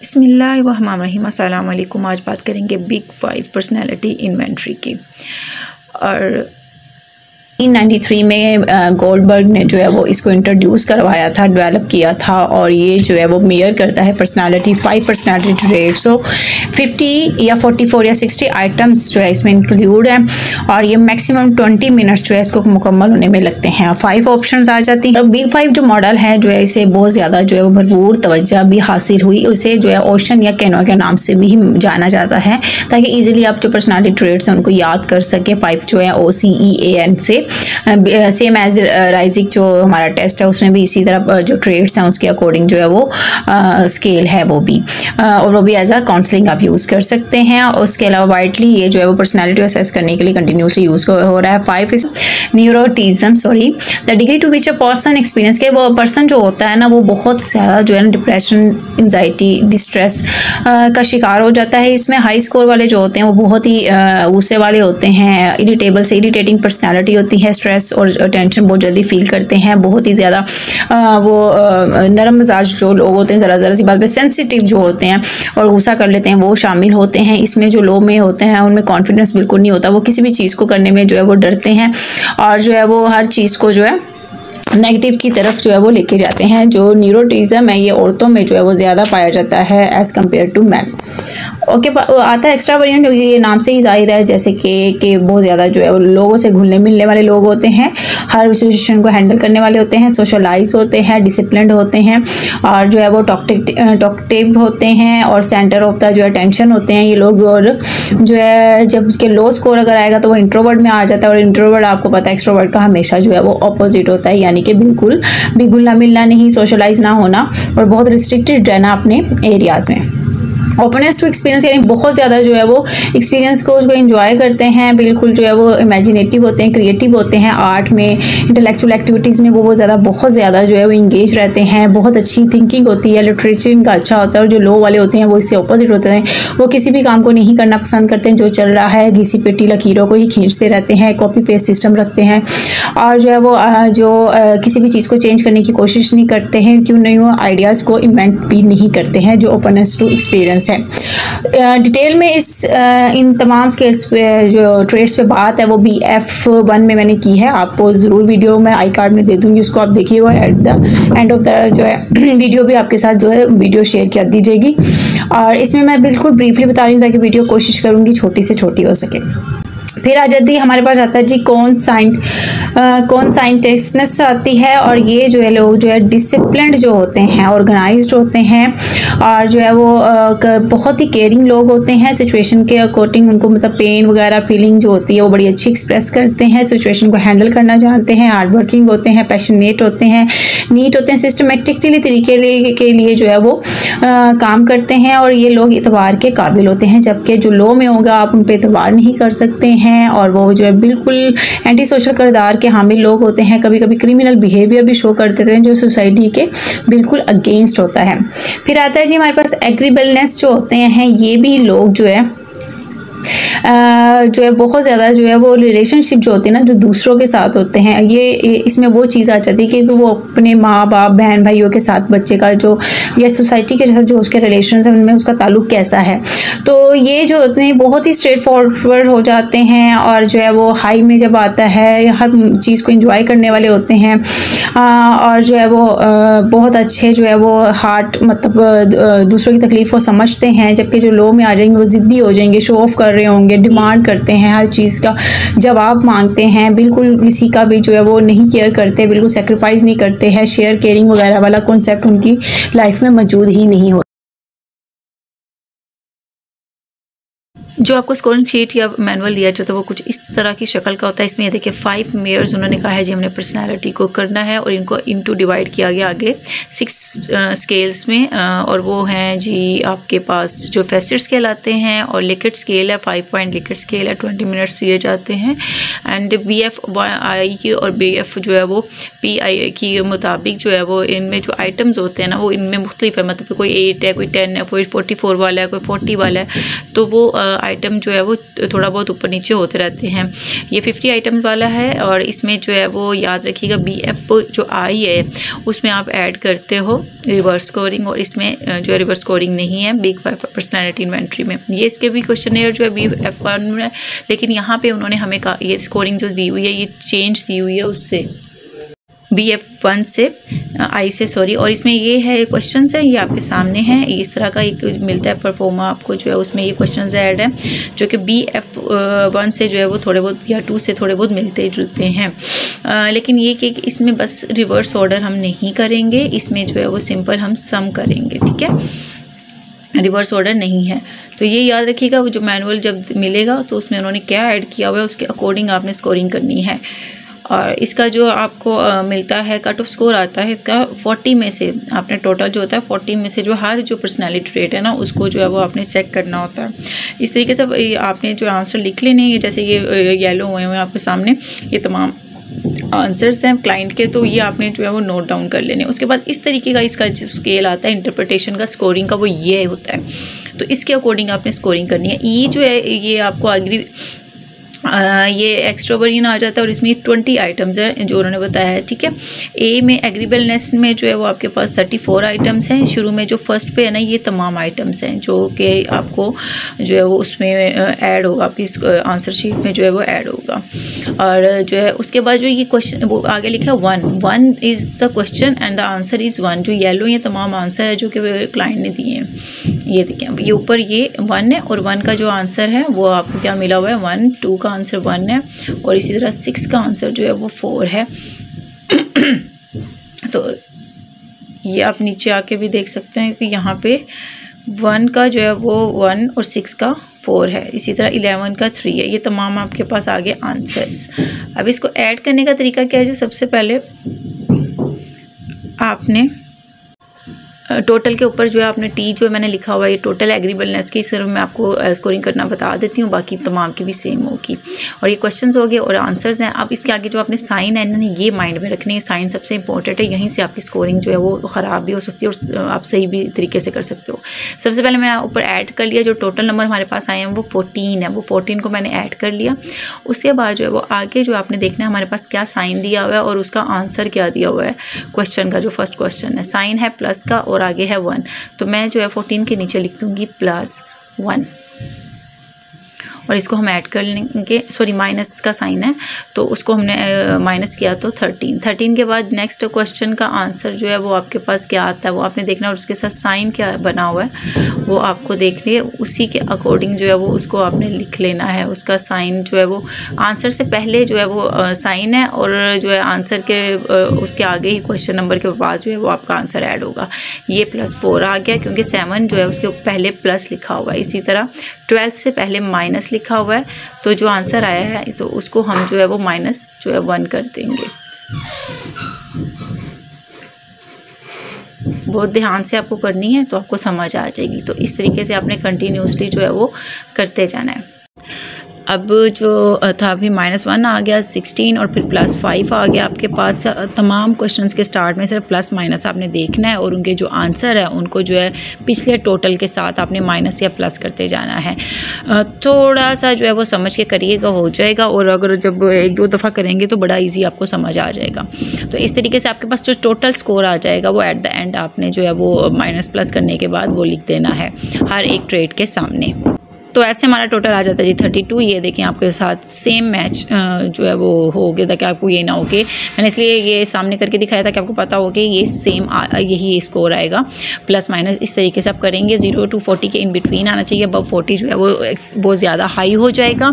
बिस्मिल्लाहिर्रहमानिर्रहीम। अस्सलाम वालेकुम। आज बात करेंगे बिग 5 पर्सनैलिटी इन्वेंट्री की। और 1993 में गोल्डबर्ग ने जो है वो इसको इंट्रोड्यूस करवाया था, डेवलप किया था, और ये जो है वो मेयर करता है पर्सनालिटी 5 पर्सनालिटी ट्रेट। सो 50 या 44 या 60 आइटम्स जो है इसमें इंक्लूड हैं और ये मैक्सिमम 20 मिनट्स जो है इसको मुकम्मल होने में लगते हैं। 5 ऑप्शंस आ जाती हैं। बिग 5 जो मॉडल है जो है इसे बहुत ज़्यादा जो है वो भरपूर तवज्जो भी हासिल हुई। उसे जो है ओशन या कैनो के नाम से भी जाना जाता है ताकि ईजिली आप जो पर्सनालिटी ट्रेट्स हैं उनको याद कर सके। 5 जो है OCEAN से सेम एज राइजिक जो हमारा टेस्ट है उसमें भी इसी तरह जो ट्रेड्स हैं उसके अकॉर्डिंग जो है वो स्केल है वो भी, और वो भी एज अ काउंसलिंग आप यूज़ कर सकते हैं। उसके अलावा वाइडली ये जो है वो पर्सनालिटी असेस करने के लिए कंटिन्यूसली यूज़ हो रहा है। 5 is neuroticism, the degree to which a person experience के वो पर्सन जो होता है ना वो बहुत ज़्यादा जो है ना डिप्रेशन, एंजाइटी, डिस्ट्रेस का शिकार हो जाता है। इसमें हाई स्कोर वाले जो होते हैं वो बहुत ही गुस्से वाले होते हैं, इरिटेबल से इरिटेटिंग पर्सनालिटी होती है, स्ट्रेस और टेंशन बहुत जल्दी फील करते हैं, बहुत ही ज़्यादा वो नरम मिजाज जो लोग होते हैं, ज़रा सी बात पे सेंसिटिव जो होते हैं और गुस्सा कर लेते हैं वो शामिल होते हैं। इसमें जो लो में होते हैं उनमें कॉन्फिडेंस बिल्कुल नहीं होता, वो किसी भी चीज़ को करने में जो है वो डरते हैं और जो है वो हर चीज़ को जो है नेगेटिव की तरफ जो है वो लेके जाते हैं। जो न्यूरोटिज्म है ये औरतों में जो है वो ज़्यादा पाया जाता है as compare to man. Okay, आता है एक्स्ट्रा वेरिएंट, जो ये नाम से ही जाहिर है, जैसे कि बहुत ज़्यादा जो है वो लोगों से घुलने मिलने वाले लोग होते हैं, हर सिचुएशन को हैंडल करने वाले होते हैं, सोशलाइज होते हैं, डिसिप्लिन्ड होते हैं और जो है वो टॉकटिव होते हैं और सेंटर ऑफ द जो है टेंशन होते हैं ये लोग। और जो है जब के लो स्कोर अगर आएगा तो वो इंट्रोवर्ट में आ जाता है, और इंट्रोवर्ट आपको पता है एक्सट्रोवर्ट का हमेशा जो है वो अपोजिट होता है, यानी कि बिल्कुल भी घुलना मिलना नहीं, सोशलाइज ना होना और बहुत रिस्ट्रिक्टेड रहना अपने एरियाज़ में। ओपननेस टू एक्सपीरियंस यानी बहुत ज़्यादा जो है वो एक्सपीरियंस को उसको एंजॉय करते हैं, बिल्कुल जो है वो इमेजिनेटिव होते हैं, क्रिएटिव होते हैं, आर्ट में, इंटेलेक्चुअल एक्टिविटीज़ में वो ज़्यादा बहुत ज़्यादा जो है वो इंगेज रहते हैं, बहुत अच्छी थिंकिंग होती है, लिटरेचर इनका अच्छा होता है। और जो लो वाले होते हैं वो इससे अपोजिट होते हैं, वो किसी भी काम को नहीं करना पसंद करते हैं, जो चल रहा है घिसी पिटी लकीरों को ही खींचते रहते हैं, कॉपी पेस्ट सिस्टम रखते हैं और जो है वो किसी भी चीज़ को चेंज करने की कोशिश नहीं करते हैं, क्यों नहीं वो आइडियाज़ को इन्वेंट भी नहीं करते हैं, जो ओपननेस टू एक्सपीरियंस है। डिटेल में इन तमाम स्केल्स पे जो ट्रेड्स पे बात है वो BF1 में मैंने की है, आपको ज़रूर वीडियो में आई कार्ड में दे दूँगी, उसको आप देखिएगा। At the end of the जो है वीडियो भी आपके साथ जो है वीडियो शेयर कर दी जाएगी। और इसमें मैं बिल्कुल ब्रीफली बता रही हूँ ताकि वीडियो कोशिश करूँगी छोटी से छोटी हो सके। फिर आ जाती है हमारे पास आता है जी कॉन्साइंटेडनेस आती है, और ये जो है लोग जो है डिसिप्लिन्ड जो होते हैं, ऑर्गेनाइज्ड होते हैं और जो है वो बहुत ही केयरिंग लोग होते हैं। सिचुएशन के अकॉर्डिंग उनको मतलब पेन वगैरह फीलिंग जो होती है वो बड़ी अच्छी एक्सप्रेस करते हैं, सिचुएशन को हैंडल करना जानते हैं, हार्ड वर्किंग होते हैं, पैशनेट होते हैं, नीट होते हैं, सिस्टमेटिकली तरीके के लिए जो है वो काम करते हैं और ये लोग इतबार के काबिल होते हैं। जबकि जो लो में होगा आप उन पर इतबार नहीं कर सकते हैं और वो जो है बिल्कुल एंटी सोशल किरदार के हामिल लोग होते हैं, कभी कभी क्रिमिनल बिहेवियर भी शो कर देते हैं जो सोसाइटी के बिल्कुल अगेंस्ट होता है। फिर आता है जी हमारे पास एग्रीबलनेस जो होते हैं, ये भी लोग जो है बहुत ज़्यादा जो है वो रिलेशनशिप जो होते हैं ना जो दूसरों के साथ होते हैं, ये इसमें वो चीज़ आ जाती है कि वो अपने माँ बाप बहन भाइयों के साथ बच्चे का जो या सोसाइटी के साथ जो उसके रिलेशन है उनमें उसका ताल्लुक कैसा है, तो ये जो होते हैं बहुत ही स्ट्रेट फॉरवर्ड हो जाते हैं और जो है वो हाई में जब आता है हर चीज़ को एंजॉय करने वाले होते हैं और जो है वो बहुत अच्छे जो है वो हार्ट मतलब दूसरों की तकलीफ़ को समझते हैं। जबकि जो लो में आ जाएंगे वो ज़िद्दी हो जाएंगे, शो ऑफ कर रहे होंगे, डिमांड करते हैं, हर चीज़ का जवाब मांगते हैं, बिल्कुल किसी का भी जो है वो नहीं केयर करते, बिल्कुल सेक्रीफाइस नहीं करते हैं, शेयर केयरिंग वगैरह वाला कॉन्सेप्ट उनकी लाइफ में मौजूद ही नहीं होता। जो आपको स्कोरिंग शीट या मैनुअल दिया जाता है वो कुछ इस तरह की शक्ल का होता है। इसमें ये देखिए 5 मेयर्स उन्होंने कहा है जी हमने पर्सनालिटी को करना है और इनको इनटू डिवाइड किया गया आगे 6 स्केल्स में, और वो हैं जी आपके पास जो फेसिट स्केल आते हैं और लिकेट स्केल है, 5 पॉइंट लिकेट स्केल है, 20 मिनट्स दिए जाते हैं। एंड BF1 की और BF जो है वो PI की मुताबिक जो है वो इनमें जो आइटम्स होते हैं ना वो इनमें मुख्तलिफ है, मतलब कोई 8 है, कोई 10 है, कोई 44 वाला है, कोई 40 वाला है, तो वो आइटम जो है वो थोड़ा बहुत ऊपर नीचे होते रहते हैं। ये 50 आइटम्स वाला है और इसमें जो है वो याद रखिएगा BF जो आई है उसमें आप ऐड करते हो रिवर्स स्कोरिंग, और इसमें जो है रिवर्स स्कोरिंग नहीं है बिग 5 पर्सनैलिटी इन्वेंट्री में। ये इसके भी क्वेश्चनएयर जो है BF1 में, लेकिन यहाँ पे उन्होंने हमें ये स्कोरिंग जो दी हुई है ये चेंज दी हुई है उससे BF1 से आई से, सॉरी। और इसमें ये है क्वेश्चंस है, ये आपके सामने हैं, इस तरह का एक मिलता है परफॉर्मा आपको जो है उसमें ये क्वेश्चंस ऐड हैं जो कि BF1 से जो है वो थोड़े बहुत या 2 से थोड़े बहुत मिलते जुलते हैं। लेकिन ये कि इसमें बस रिवर्स ऑर्डर हम नहीं करेंगे, इसमें जो है वो सिंपल हम सम करेंगे, ठीक है, रिवर्स ऑर्डर नहीं है। तो ये याद रखिएगा, वो जो मैनुअल जब मिलेगा तो उसमें उन्होंने क्या ऐड किया हुआ है उसके अकॉर्डिंग आपने स्कोरिंग करनी है। और इसका जो आपको मिलता है कट ऑफ स्कोर आता है इसका 40 में से, आपने टोटल जो होता है 40 में से जो हर जो पर्सनालिटी ट्रेट है ना उसको जो है वो आपने चेक करना होता है। इस तरीके से आपने जो आंसर लिख लेने हैं, जैसे ये येलो हुए हुए आपके सामने ये तमाम आंसर्स हैं क्लाइंट के, तो ये आपने जो है वो नोट डाउन कर लेने। उसके बाद इस तरीके का इसका जो स्केल आता है इंटरप्रिटेशन का स्कोरिंग का वो ये होता है, तो इसके अकॉर्डिंग आपने स्कोरिंग करनी है। ई जो है ये आपको ये एक्स्ट्रोवर्जन आ जाता है और इसमें 20 आइटम्स हैं जो उन्होंने बताया है, ठीक है। ए में एग्रीबलनेस में जो है वो आपके पास 34 आइटम्स हैं। शुरू में जो फर्स्ट पे है ना ये तमाम आइटम्स हैं जो कि आपको जो है वो उसमें ऐड होगा, आपकी आंसर शीट में जो है वो ऐड होगा। और जो है उसके बाद जो ये क्वेश्चन वो आगे लिखा है 1 is the question and the answer is 1। जो येलो ये तमाम आंसर है जो कि क्लाइंट ने दिए हैं, ये देखिए ये ऊपर ये 1 है और 1 का जो आंसर है वो आपको क्या मिला हुआ है 1, 2 का आंसर 1 है और इसी तरह 6 का आंसर जो है वो 4 है। तो ये आप नीचे आके भी देख सकते हैं कि यहाँ पे 1 का जो है वो 1 और 6 का 4 है, इसी तरह 11 का 3 है। ये तमाम आपके पास आगे आंसर्स। अब इसको ऐड करने का तरीका क्या है, जो सबसे पहले आपने टोटल के ऊपर जो है आपने टी जो मैंने लिखा हुआ है ये टोटल एग्रीबलनेस की, सिर्फ मैं आपको स्कोरिंग करना बता देती हूँ, बाकी तमाम की भी सेम होगी। और ये क्वेश्चंस हो गए और आंसर्स हैं। अब इसके आगे जो आपने साइन है ना ये माइंड में रखने हैं, साइन सबसे इंपॉर्टेंट है, यहीं से आपकी स्कोरिंग जो है वो ख़राब भी हो सकती है और आप सही भी तरीके से कर सकते हो। सबसे पहले मैं ऊपर ऐड कर लिया, जो टोटल नंबर हमारे पास आए हैं वो 14 है, वो 14 को मैंने ऐड कर लिया। उसके बाद जो है वो आगे जो आपने देखना है हमारे पास क्या साइन दिया हुआ है और उसका आंसर क्या दिया हुआ है क्वेश्चन का। जो फर्स्ट क्वेश्चन है साइन है प्लस का और आगे है 1, तो मैं जो है 14 के नीचे लिख दूंगी +1 और इसको हम ऐड कर लेंगे, सॉरी माइनस का साइन है तो उसको हमने माइनस किया तो 13 के बाद नेक्स्ट क्वेश्चन का आंसर जो है वो आपके पास क्या आता है वो आपने देखना, और उसके साथ साइन क्या बना हुआ है वो आपको देख लिए, उसी के अकॉर्डिंग जो है वो उसको आपने लिख लेना है। उसका साइन जो है वो आंसर से पहले जो है वो साइन है और जो है आंसर के उसके आगे ही क्वेश्चन नंबर के बाद जो है वो आपका आंसर ऐड होगा। ये +4 आ गया क्योंकि 7 जो है उसके पहले प्लस लिखा हुआ है। इसी तरह 12 से पहले माइनस लिखा हुआ है, तो जो आंसर आया है तो उसको हम जो है वो माइनस जो है 1 कर देंगे। बहुत ध्यान से आपको करनी है तो आपको समझ आ जाएगी। तो इस तरीके से आपने कंटिन्यूसली जो है वो करते जाना है। अब जो था अभी -1 आ गया, 16 और फिर +5 आ गया आपके पास। तमाम क्वेश्चंस के स्टार्ट में सिर्फ प्लस माइनस आपने देखना है और उनके जो आंसर है उनको जो है पिछले टोटल के साथ आपने माइनस या प्लस करते जाना है। थोड़ा सा जो है वो समझ के करिएगा, हो जाएगा, और अगर जब 1-2 दफ़ा करेंगे तो बड़ा ईजी आपको समझ आ जाएगा। तो इस तरीके से आपके पास जो टोटल स्कोर आ जाएगा वो एट द एंड आपने जो है वो माइनस प्लस करने के बाद वो लिख देना है हर एक ट्रेड के सामने। तो ऐसे हमारा टोटल आ जाता है जी 32। ये देखें आपके साथ सेम मैच जो है वो हो गया, ताकि आपको ये ना हो कि मैंने इसलिए ये सामने करके दिखाया था कि आपको पता हो कि ये सेम यही स्कोर आएगा प्लस माइनस। इस तरीके से आप करेंगे 0 to 40 के इन बिटवीन आना चाहिए। अब 40 जो है वो बहुत ज़्यादा हाई हो जाएगा।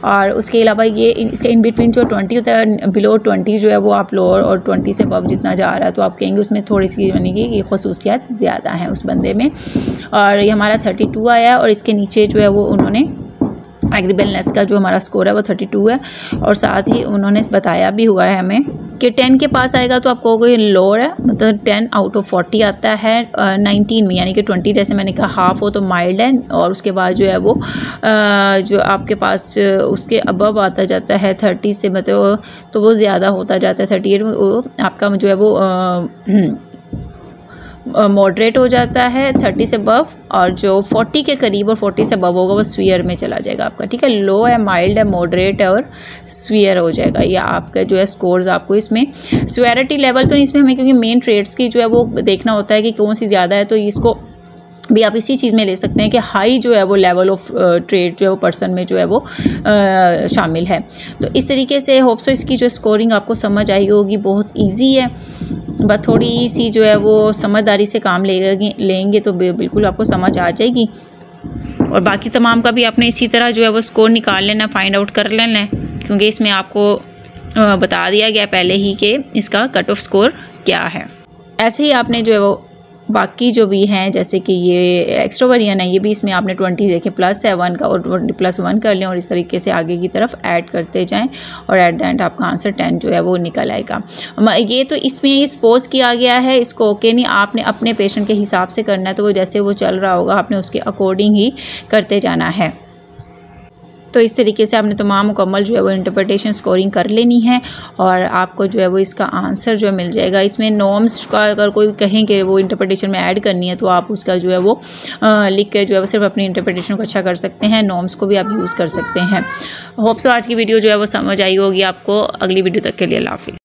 और उसके अलावा ये इसके इन बिटवीन जो 20 होता है, बिलो 20 जो है वो आप लोअर, और 20 से अबव जितना जा रहा है तो आप कहेंगे उसमें थोड़ी सी बनेगी ये खसूसियात ज़्यादा हैं उस बंदे में। और ये हमारा 32 आया और इसके नीचे जो है वो उन्होंने एग्रीबलनेस का जो हमारा स्कोर है वो 32 है। और साथ ही उन्होंने बताया भी हुआ है हमें कि 10 के पास आएगा तो आपको कोई लोअर है, मतलब 10 आउट ऑफ 40 आता है 19 में, यानी कि 20 जैसे मैंने कहा हाफ हो तो माइल्ड है, और उसके बाद जो है वो जो आपके पास उसके अबव आता जाता है 30 से, मतलब तो वो ज़्यादा होता जाता है 38 आपका जो है वो मॉडरेट हो जाता है 30 से अबव, और जो 40 के करीब और 40 से अबव होगा वो स्फीयर में चला जाएगा आपका, ठीक है। लो है, माइल्ड है, मॉडरेट है और स्फीयर हो जाएगा। ये आपका जो है स्कोर्स आपको इसमें सीवियरिटी लेवल तो नहीं इसमें हमें, क्योंकि मेन ट्रेड्स की जो है वो देखना होता है कि कौन सी ज़्यादा है, तो इसको भी आप इसी चीज़ में ले सकते हैं कि हाई जो है वो लेवल ऑफ ट्रेड जो है वो पर्सन में जो है वो शामिल है। तो इस तरीके से होप सो इसकी जो स्कोरिंग आपको समझ आई होगी। बहुत इजी है, बस थोड़ी सी जो है वो समझदारी से काम लेंगे तो बिल्कुल आपको समझ आ जाएगी। और बाकी तमाम का भी आपने इसी तरह जो है वो स्कोर निकाल लेना, फाइंड आउट कर लेना है, क्योंकि इसमें आपको बता दिया गया पहले ही कि इसका कट ऑफ स्कोर क्या है। ऐसे ही आपने जो है वो बाकी जो भी हैं, जैसे कि ये एक्स्ट्रोवर्जन है, ये भी इसमें आपने 20 देखे प्लस है 1 का, और 20 प्लस 1 कर लें और इस तरीके से आगे की तरफ ऐड करते जाएं और एट द एंड आपका आंसर 10 जो है वो निकल आएगा। ये तो इसमें ये सपोज किया गया है, इसको ओके नहीं, आपने अपने पेशेंट के हिसाब से करना है, तो वो जैसे वो चल रहा होगा आपने उसके अकॉर्डिंग ही करते जाना है। तो इस तरीके से आपने तमाम मुकम्मल जो है वो इंटरप्रिटेशन स्कोरिंग कर लेनी है और आपको जो है वो इसका आंसर जो मिल जाएगा। इसमें नॉर्म्स का अगर कोई कहें कि वो इंटरप्रिटेशन में ऐड करनी है तो आप उसका जो है वो लिख के जो है वो सिर्फ अपनी इंटरप्रिटेशन को अच्छा कर सकते हैं, नॉर्म्स को भी आप यूज़ कर सकते हैं। होप सो आज की वीडियो जो है वो समझ आई होगी आपको। अगली वीडियो तक के लिए अल्लाह हाफिज़।